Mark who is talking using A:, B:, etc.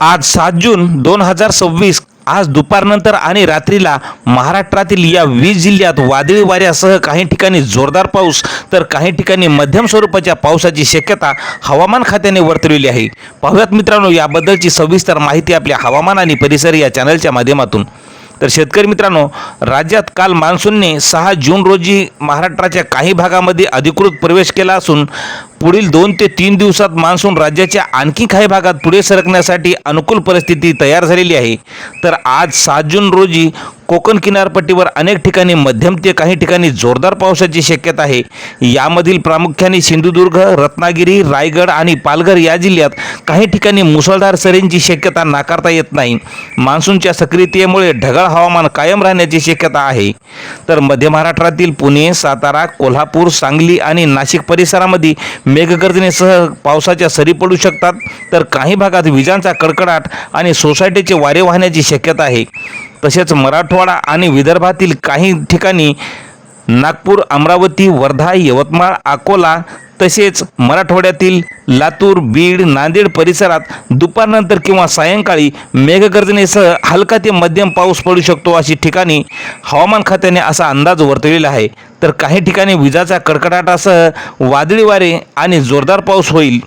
A: आज 7 जून 2026 आज दुपारनंतर आणि रात्रीला महाराष्ट्रातील या 20 जिल्ह्यात वादळी वाऱ्यासह काही ठिकाणी जोरदार पाऊस तर काही ठिकाणी मध्यम स्वरूपाच्या पावसाची शक्यता हवामान खात्याने वर्तवलेली आहे। पाहूयात मित्रांनो याबद्दलची सविस्तर माहिती आपल्या हवामान आणि परिसर या चॅनलच्या माध्यमातून। तर शेतकरी मित्रांनो, राज्यात काल मान्सूनने 6 जून रोजी महाराष्ट्राच्या काही भागामध्ये अधिकृत प्रवेश केला असून पुढील 2 ते 3 दिवसात मान्सून राज्याच्या आणखी काही भागात पुढे सरकण्यासाठी अनुकूल परिस्थिती तयार झालेली आहे। तर आज 7 जून रोजी कोकण किनारपट्टीवर अनेक ठिकाणी मध्यम ते काही ठिकाणी जोरदार पावसाची शक्यता आहे। यामधील प्रामुख्याने सिंधुदुर्ग, रत्नागिरी, रायगड आणि पालघर या जिल्ह्यात काही ठिकाणी मुसळधार सरींची शक्यता नाकारता येत नाही। मान्सूनच्या सक्रियतेमुळे ढगाळ हवामान कायम राहण्याची शक्यता आहे। तर मध्य महाराष्ट्रातील पुणे, सातारा, कोल्हापूर, सांगली आणि नाशिक परिसरामध्ये मेघगर्जनेसह पावसाच्या सरी पडू शकतात। तर काही भागात विजांचा कडकडाट आणि सोसायटीचे वारे वाहण्याची शक्यता आहे। तसेच मराठवाडा आणि विदर्भातील काही ठिकाणी नागपूर, अमरावती, वर्धा, यवतमाळ, अकोला तसेच मराठवाड्यातील लातूर, बीड, नांदेड परिसरात दुपारनंतर किंवा सायंकाळी मेघगर्जनेसह हलका ते मध्यम पाऊस पडू शकतो अशी ठिकाणी हवामान खात्याने असा अंदाज वर्तवलेला आहे। तर काही ठिकाणी विजांच्या कडकडाटासह वादळी वारे आणि जोरदार पाऊस होईल।